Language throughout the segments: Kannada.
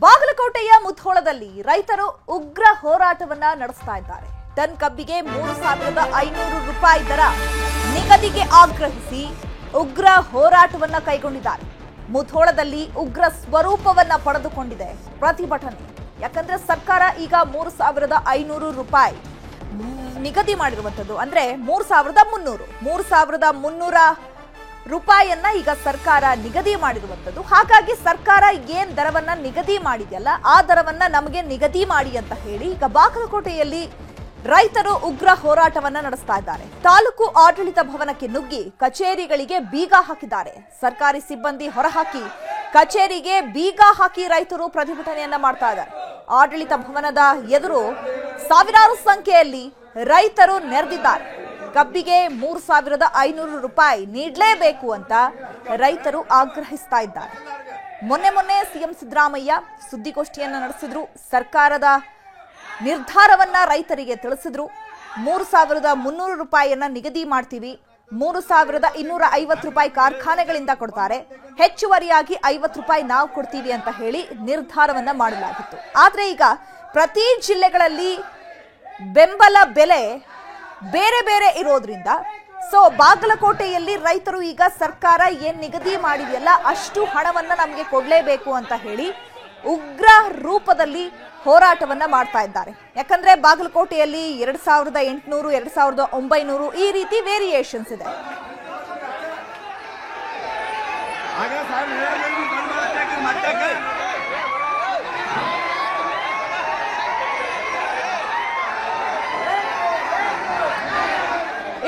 ಬಾಗಲಕೋಟೆಯ ಮುಧೋಳದಲ್ಲಿ ರೈತರು ಉಗ್ರ ಹೋರಾಟವನ್ನ ನಡೆಸ್ತಾ ಇದ್ದಾರೆ. ಟನ್ ಕಬ್ಬಿಗೆ 3,500 ರೂಪಾಯಿ ದರ ನಿಗದಿಗೆ ಆಗ್ರಹಿಸಿ ಉಗ್ರ ಹೋರಾಟವನ್ನ ಕೈಗೊಂಡಿದ್ದಾರೆ. ಮುಧೋಳದಲ್ಲಿ ಉಗ್ರ ಸ್ವರೂಪವನ್ನ ಪಡೆದುಕೊಂಡಿದೆ ಪ್ರತಿಭಟನೆ. ಯಾಕಂದ್ರೆ ಸರ್ಕಾರ ಈಗ 3,500 ರೂಪಾಯಿ ನಿಗದಿ ಮಾಡಿರುವಂತದ್ದು, ಅಂದ್ರೆ 3,300 ರೂಪಾಯಿಯನ್ನ ಈಗ ಸರ್ಕಾರ ನಿಗದಿ ಮಾಡಿರುವಂತದ್ದು. ಹಾಗಾಗಿ ಸರ್ಕಾರ ಏನ್ ದರವನ್ನ ನಿಗದಿ ಮಾಡಿದೆಯಲ್ಲ ಆ ದರವನ್ನ ನಮಗೆ ನಿಗದಿ ಮಾಡಿ ಅಂತ ಹೇಳಿ ಈಗ ಬಾಗಲಕೋಟೆಯಲ್ಲಿ ರೈತರು ಉಗ್ರ ಹೋರಾಟವನ್ನ ನಡೆಸ್ತಾ ಇದ್ದಾರೆ. ತಾಲೂಕು ಆಡಳಿತ ಭವನಕ್ಕೆ ನುಗ್ಗಿ ಕಚೇರಿಗಳಿಗೆ ಬೀಗ ಹಾಕಿದ್ದಾರೆ. ಸರ್ಕಾರಿ ಸಿಬ್ಬಂದಿ ಹೊರಹಾಕಿ ಕಚೇರಿಗೆ ಬೀಗ ಹಾಕಿ ರೈತರು ಪ್ರತಿಭಟನೆಯನ್ನ ಮಾಡ್ತಾ ಇದ್ದಾರೆ. ಆಡಳಿತ ಭವನದ ಎದುರು ಸಾವಿರಾರು ಸಂಖ್ಯೆಯಲ್ಲಿ ರೈತರು ನೆರೆದಿದ್ದಾರೆ. ಕಬ್ಬಿಗೆ 3,500 ರೂಪಾಯಿ ನೀಡಲೇಬೇಕು ಅಂತ ರೈತರು ಆಗ್ರಹಿಸ್ತಾ ಇದ್ದಾರೆ. ಮೊನ್ನೆ ಸಿಎಂ ಸಿದ್ದರಾಮಯ್ಯ ಸುದ್ದಿಗೋಷ್ಠಿಯನ್ನ ನಡೆಸಿದ್ರು. ಸರ್ಕಾರದ ನಿರ್ಧಾರವನ್ನ ರೈತರಿಗೆ ತಿಳಿಸಿದ್ರು. 3,300 ರೂಪಾಯಿಯನ್ನ ನಿಗದಿ ಮಾಡ್ತೀವಿ, 3,250 ರೂಪಾಯಿ ಕಾರ್ಖಾನೆಗಳಿಂದ ಕೊಡ್ತಾರೆ, ಹೆಚ್ಚುವರಿಯಾಗಿ 50 ರೂಪಾಯಿ ನಾವು ಕೊಡ್ತೀವಿ ಅಂತ ಹೇಳಿ ನಿರ್ಧಾರವನ್ನ ಮಾಡಲಾಗಿತ್ತು. ಆದ್ರೆ ಈಗ ಪ್ರತಿ ಜಿಲ್ಲೆಗಳಲ್ಲಿ ಬೆಂಬಲ ಬೆಲೆ ಬೇರೆ ಬೇರೆ ಇರೋದ್ರಿಂದ ಬಾಗಲಕೋಟೆಯಲ್ಲಿ ರೈತರು ಈಗ ಸರ್ಕಾರ ಏನ್ ನಿಗದಿ ಮಾಡಿದೆಯಲ್ಲ ಅಷ್ಟು ಹಣವನ್ನ ನಮಗೆ ಕೊಡ್ಲೇಬೇಕು ಅಂತ ಹೇಳಿ ಉಗ್ರ ರೂಪದಲ್ಲಿ ಹೋರಾಟವನ್ನ ಮಾಡ್ತಾ ಇದ್ದಾರೆ. ಯಾಕಂದ್ರೆ ಬಾಗಲಕೋಟೆಯಲ್ಲಿ 2,800, 2,900 ಈ ರೀತಿ ವೇರಿಯೇಷನ್ಸ್ ಇದೆ.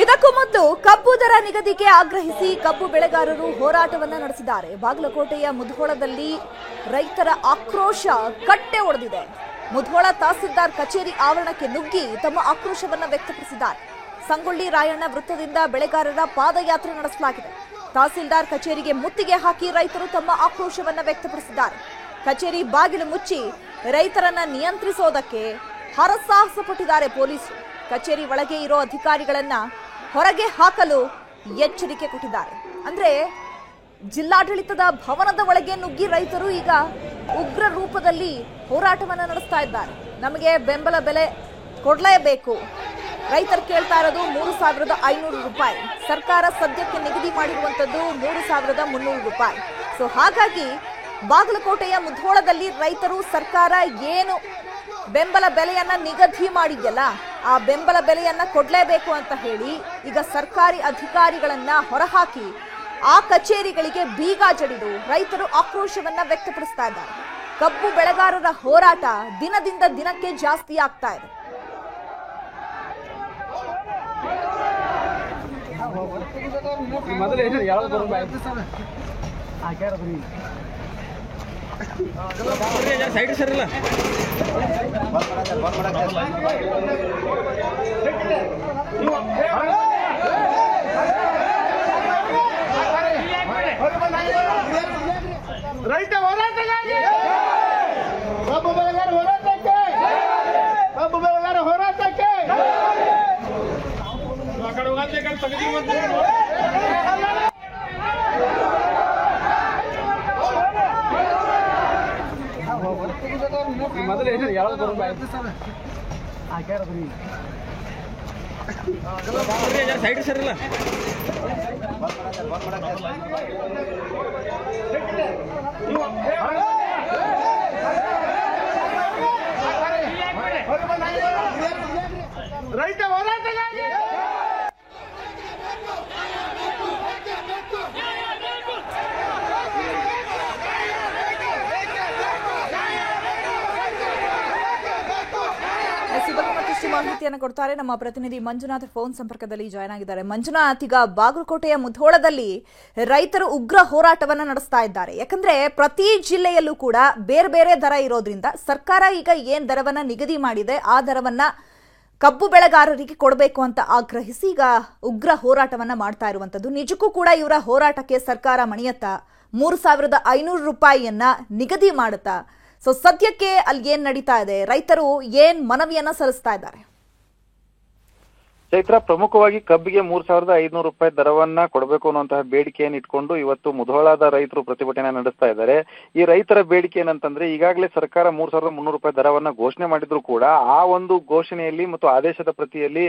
ಇದಕ್ಕೂ ಮೊದಲು ಕಬ್ಬು ದರ ನಿಗದಿಗೆ ಆಗ್ರಹಿಸಿ ಕಬ್ಬು ಬೆಳೆಗಾರರು ಹೋರಾಟವನ್ನ ನಡೆಸಿದ್ದಾರೆ. ಬಾಗಲಕೋಟೆಯ ಮುಧೋಳದಲ್ಲಿ ರೈತರ ಆಕ್ರೋಶ ಕಟ್ಟೆ ಒಡೆದಿದೆ. ಮುಧೋಳ ತಹಸೀಲ್ದಾರ್ ಕಚೇರಿ ಆವರಣಕ್ಕೆ ನುಗ್ಗಿ ತಮ್ಮ ಆಕ್ರೋಶವನ್ನ ವ್ಯಕ್ತಪಡಿಸಿದ್ದಾರೆ. ಸಂಗೊಳ್ಳಿ ರಾಯಣ್ಣ ವೃತ್ತದಿಂದ ಬೆಳೆಗಾರರ ಪಾದಯಾತ್ರೆ ನಡೆಸಲಾಗಿದೆ. ತಹಸೀಲ್ದಾರ್ ಕಚೇರಿಗೆ ಮುತ್ತಿಗೆ ಹಾಕಿ ರೈತರು ತಮ್ಮ ಆಕ್ರೋಶವನ್ನ ವ್ಯಕ್ತಪಡಿಸಿದ್ದಾರೆ. ಕಚೇರಿ ಬಾಗಿಲು ಮುಚ್ಚಿ ರೈತರನ್ನ ನಿಯಂತ್ರಿಸೋದಕ್ಕೆ ಹರಸಾಹಸ ಪಟ್ಟಿದ್ದಾರೆ ಪೊಲೀಸರು. ಕಚೇರಿ ಒಳಗೆ ಇರೋ ಅಧಿಕಾರಿಗಳನ್ನ ಹೊರಗೆ ಹಾಕಲು ಎಚ್ಚರಿಕೆ ಕೊಟ್ಟಿದ್ದಾರೆ. ಅಂದ್ರೆ ಜಿಲ್ಲಾಡಳಿತದ ಭವನದ ಒಳಗೆ ನುಗ್ಗಿ ರೈತರು ಈಗ ಉಗ್ರ ರೂಪದಲ್ಲಿ ಹೋರಾಟವನ್ನ ನಡೆಸ್ತಾ ಇದ್ದಾರೆ. ನಮಗೆ ಬೆಂಬಲ ಬೆಲೆ ಕೊಡ್ಲೇಬೇಕು. ರೈತರು ಕೇಳ್ತಾ ಇರೋದು 3,500 ರೂಪಾಯಿ. ಸರ್ಕಾರ ಸದ್ಯಕ್ಕೆ ನಿಗದಿ ಮಾಡಿರುವಂತದ್ದು 3,300 ರೂಪಾಯಿ. ಹಾಗಾಗಿ ಬಾಗಲಕೋಟೆಯ ಮುಧೋಳದಲ್ಲಿ ರೈತರು ಸರ್ಕಾರ ಏನು ಬೆಂಬಲ ಬೆಲೆಯನ್ನ ನಿಗದಿ ಮಾಡಿದ್ಯಲ್ಲ ಆ ಬೆಂಬಲ ಬೆಲೆಯನ್ನ ಕೊಡ್ಲೇಬೇಕು ಅಂತ ಹೇಳಿ ಈಗ ಸರ್ಕಾರಿ ಅಧಿಕಾರಿಗಳನ್ನ ಹೊರಹಾಕಿ ಆ ಕಚೇರಿಗಳಿಗೆ ಬೀಗ ಜಡಿದು ರೈತರು ಆಕ್ರೋಶವನ್ನ ವ್ಯಕ್ತಪಡಿಸ್ತಾ ಇದ್ದಾರೆ. ಕಬ್ಬು ಬೆಳೆಗಾರರ ಹೋರಾಟ ದಿನದಿಂದ ದಿನಕ್ಕೆ ಜಾಸ್ತಿ ಆಗ್ತಾ ಇದೆ. ಸೈಡ್ ಸರ್ ಇಲ್ಲ ರೈತ ಹೋರಾಟಗಾರ ಕಬ್ಬು ಬೆಳೆಗಾರ ಹೋರಾಟಕ್ಕೆ ಕಬ್ಬು ಬೆಳೆಗಾರ ಹೋರಾಟಕ್ಕೆ ಮೊದಲು ಯಾವ್ದು ಸೈಡ್ ಸರ್ ಇಲ್ಲ ರೈತ ಹೋರಾಟಗಾರ ಮತ್ತಷ್ಟು ಮಾಹಿತಿಯನ್ನು ಕೊಡ್ತಾರೆ ನಮ್ಮ ಪ್ರತಿನಿಧಿ ಮಂಜುನಾಥ್. ಫೋನ್ ಸಂಪರ್ಕದಲ್ಲಿ ಜಾಯ್ನ್ ಆಗಿದ್ದಾರೆ. ಮಂಜುನಾಥ್, ಈಗ ಬಾಗಲಕೋಟೆಯ ಮುಧೋಳದಲ್ಲಿ ರೈತರು ಉಗ್ರ ಹೋರಾಟವನ್ನ ನಡೆಸ್ತಾ ಇದ್ದಾರೆ. ಯಾಕಂದ್ರೆ ಪ್ರತಿ ಜಿಲ್ಲೆಯಲ್ಲೂ ಕೂಡ ಬೇರೆ ಬೇರೆ ದರ ಇರೋದ್ರಿಂದ ಸರ್ಕಾರ ಈಗ ಏನ್ ದರವನ್ನ ನಿಗದಿ ಮಾಡಿದೆ ಆ ದರವನ್ನ ಕಬ್ಬು ಬೆಳೆಗಾರರಿಗೆ ಕೊಡಬೇಕು ಅಂತ ಆಗ್ರಹಿಸಿ ಈಗ ಉಗ್ರ ಹೋರಾಟವನ್ನ ಮಾಡ್ತಾ ಇರುವಂತದ್ದು. ನಿಜಕ್ಕೂ ಕೂಡ ಇವರ ಹೋರಾಟಕ್ಕೆ ಸರ್ಕಾರ ಮಣಿಯತ್ತಾ? 3,500 ರೂಪಾಯಿಯನ್ನ ನಿಗದಿ ಮಾಡುತ್ತಾ? ಸದ್ಯಕ್ಕೆ ಅಲ್ಲಿ ಏನ್ ನಡೀತಾ ಇದೆ? ರೈತರು ಏನ್ ಮನವಿಯನ್ನ ಸಲ್ಲಿಸ್ತಾ ಇದ್ದಾರೆ? ಚೈತ್ರ, ಪ್ರಮುಖವಾಗಿ ಕಬ್ಬಿಗೆ 3,500 ರೂಪಾಯಿ ದರವನ್ನ ಕೊಡಬೇಕು ಅನ್ನುವಂತಹ ಬೇಡಿಕೆಯನ್ನು ಇಟ್ಕೊಂಡು ಇವತ್ತು ಮುಧೋಳದ ರೈತರು ಪ್ರತಿಭಟನೆ ನಡೆಸ್ತಾ ಇದ್ದಾರೆ. ಈ ರೈತರ ಬೇಡಿಕೆ ಏನಂತಂದ್ರೆ, ಈಗಾಗಲೇ ಸರ್ಕಾರ 3,300 ರೂಪಾಯಿ ದರವನ್ನ ಘೋಷಣೆ ಮಾಡಿದ್ರು ಕೂಡ ಆ ಒಂದು ಘೋಷಣೆಯಲ್ಲಿ ಮತ್ತು ಆದೇಶದ ಪ್ರತಿಯಲ್ಲಿ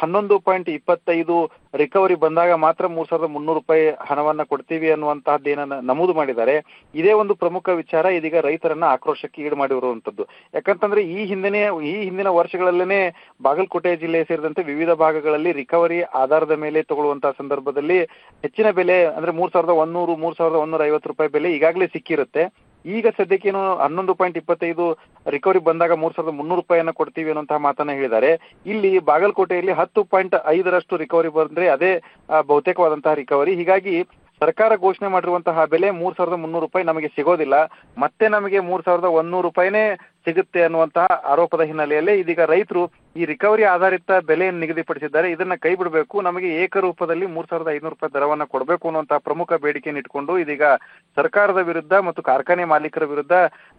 11.25 ರಿಕವರಿ ಬಂದಾಗ ಮಾತ್ರ 3,300 ರೂಪಾಯಿ ಹಣವನ್ನ ಕೊಡ್ತೀವಿ ಅನ್ನುವಂತಹದ್ದೇನ ನಮೂದು ಮಾಡಿದ್ದಾರೆ. ಇದೇ ಒಂದು ಪ್ರಮುಖ ವಿಚಾರ ಇದೀಗ ರೈತರನ್ನ ಆಕ್ರೋಶಕ್ಕೆ ಈಡು ಮಾಡಿರುವಂತದ್ದು. ಯಾಕಂತಂದ್ರೆ ಈ ಹಿಂದಿನ ವರ್ಷಗಳಲ್ಲೇನೆ ಬಾಗಲಕೋಟೆ ಜಿಲ್ಲೆ ಸೇರಿದಂತೆ ವಿವಿಧ ಭಾಗಗಳಲ್ಲಿ ರಿಕವರಿ ಆಧಾರದ ಮೇಲೆ ತಗೊಳ್ಳುವಂತಹ ಸಂದರ್ಭದಲ್ಲಿ ಹೆಚ್ಚಿನ ಬೆಲೆ ಅಂದ್ರೆ 3,100, 3,150 ರೂಪಾಯಿ ಬೆಲೆ ಈಗಾಗಲೇ ಸಿಕ್ಕಿರುತ್ತೆ. ಈಗ ಸದ್ಯಕ್ಕೇನು 11.25 ರಿಕವರಿ ಬಂದಾಗ 3,300 ರೂಪಾಯಿಯನ್ನ ಕೊಡ್ತೀವಿ ಅನ್ನುವಂತಹ ಮಾತನ್ನ ಹೇಳಿದ್ದಾರೆ. ಇಲ್ಲಿ ಬಾಗಲಕೋಟೆಯಲ್ಲಿ 10.5 ರಿಕವರಿ ಬಂದ್ರೆ ಅದೇ ಬಹುತೇಕವಾದಂತಹ ರಿಕವರಿ. ಹೀಗಾಗಿ ಸರ್ಕಾರ ಘೋಷಣೆ ಮಾಡಿರುವಂತಹ ಬೆಲೆ 3,300 ರೂಪಾಯಿ ನಮಗೆ ಸಿಗೋದಿಲ್ಲ, ಮತ್ತೆ ನಮಗೆ 3,100 ರೂಪಾಯಿನೇ ಸಿಗುತ್ತೆ ಅನ್ನುವಂತಹ ಆರೋಪದ ಹಿನ್ನೆಲೆಯಲ್ಲಿ ಇದೀಗ ರೈತರು ಈ ರಿಕವರಿ ಆಧಾರಿತ ಬೆಲೆಯನ್ನು ನಿಗದಿಪಡಿಸಿದ್ದಾರೆ. ಇದನ್ನ ಕೈ ಬಿಡಬೇಕು, ನಮಗೆ ಏಕರೂಪದಲ್ಲಿ 3,500 ರೂಪಾಯಿ ದರವನ್ನ ಕೊಡಬೇಕು ಅನ್ನುವಂತಹ ಪ್ರಮುಖ ಬೇಡಿಕೆಯನ್ನು ಇಟ್ಕೊಂಡು ಇದೀಗ ಸರ್ಕಾರದ ವಿರುದ್ಧ ಮತ್ತು ಕಾರ್ಖಾನೆ ಮಾಲೀಕರ ವಿರುದ್ಧ